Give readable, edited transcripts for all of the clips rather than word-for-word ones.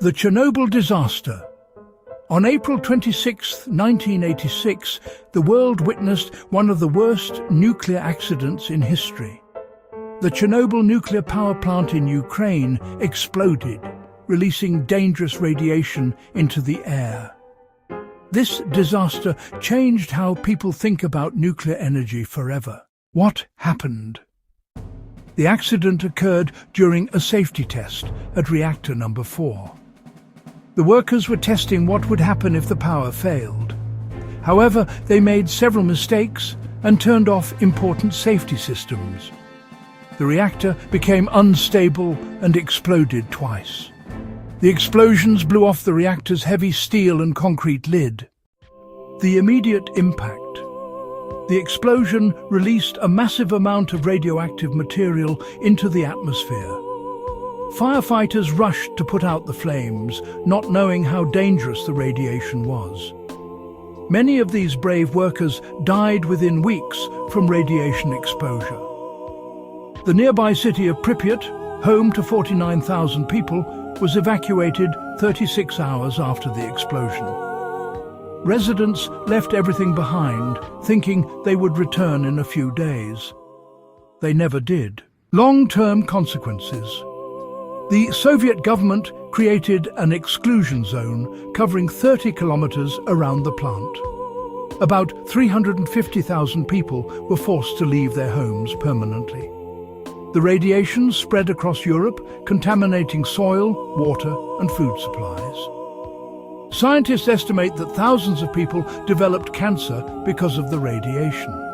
The Chernobyl disaster. On April 26, 1986, the world witnessed one of the worst nuclear accidents in history. The Chernobyl nuclear power plant in Ukraine exploded, releasing dangerous radiation into the air. This disaster changed how people think about nuclear energy forever. What happened? The accident occurred during a safety test at reactor number 4. The workers were testing what would happen if the power failed. However, they made several mistakes and turned off important safety systems. The reactor became unstable and exploded twice. The explosions blew off the reactor's heavy steel and concrete lid. The immediate impact. The explosion released a massive amount of radioactive material into the atmosphere. Firefighters rushed to put out the flames, not knowing how dangerous the radiation was. Many of these brave workers died within weeks from radiation exposure. The nearby city of Pripyat, home to 49,000 people, was evacuated 36 hours after the explosion. Residents left everything behind, thinking they would return in a few days. They never did. Long-term consequences. The Soviet government created an exclusion zone covering 30 kilometers around the plant. About 350,000 people were forced to leave their homes permanently. The radiation spread across Europe, contaminating soil, water, and food supplies. Scientists estimate that thousands of people developed cancer because of the radiation.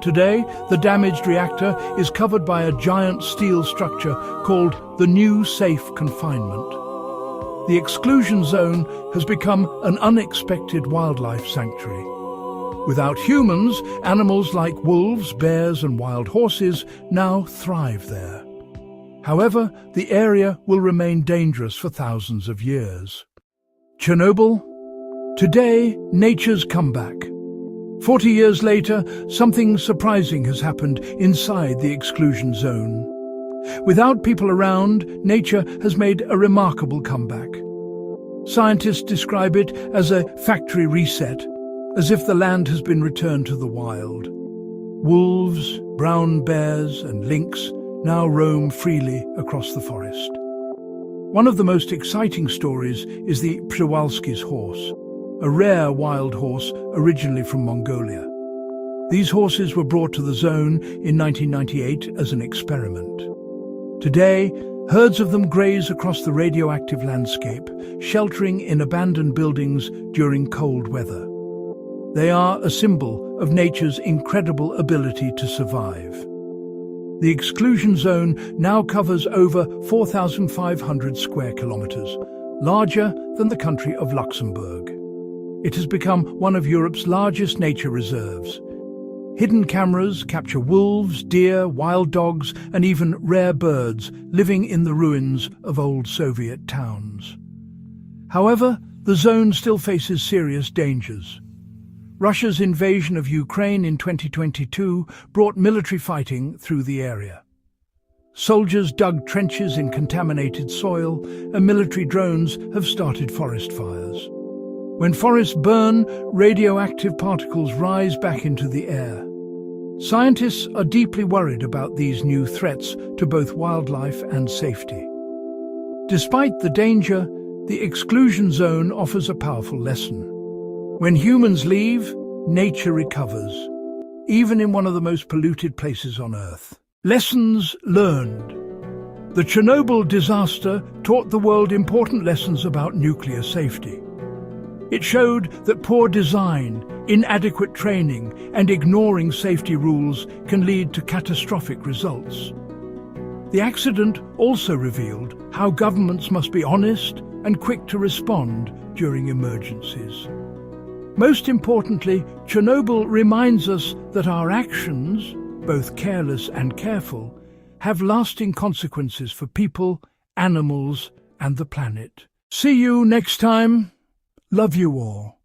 Today, the damaged reactor is covered by a giant steel structure called the New Safe Confinement. The exclusion zone has become an unexpected wildlife sanctuary. Without humans, animals like wolves, bears and wild horses now thrive there. However, the area will remain dangerous for thousands of years. Chernobyl. Today, nature's comeback. 40 years later, something surprising has happened inside the exclusion zone. Without people around, nature has made a remarkable comeback. Scientists describe it as a factory reset, as if the land has been returned to the wild. Wolves, brown bears and lynx now roam freely across the forest. One of the most exciting stories is the Przewalski's horse, a rare wild horse originally from Mongolia. These horses were brought to the zone in 1998 as an experiment. Today, herds of them graze across the radioactive landscape, sheltering in abandoned buildings during cold weather. They are a symbol of nature's incredible ability to survive. The exclusion zone now covers over 4,500 square kilometers, larger than the country of Luxembourg. It has become one of Europe's largest nature reserves. Hidden cameras capture wolves, deer, wild dogs, and even rare birds living in the ruins of old Soviet towns. However, the zone still faces serious dangers. Russia's invasion of Ukraine in 2022 brought military fighting through the area. Soldiers dug trenches in contaminated soil, and military drones have started forest fires. When forests burn, radioactive particles rise back into the air. Scientists are deeply worried about these new threats to both wildlife and safety. Despite the danger, the exclusion zone offers a powerful lesson. When humans leave, nature recovers, even in one of the most polluted places on Earth. Lessons learned. The Chernobyl disaster taught the world important lessons about nuclear safety. It showed that poor design, inadequate training, and ignoring safety rules can lead to catastrophic results. The accident also revealed how governments must be honest and quick to respond during emergencies. Most importantly, Chernobyl reminds us that our actions, both careless and careful, have lasting consequences for people, animals, and the planet. See you next time. Love you all.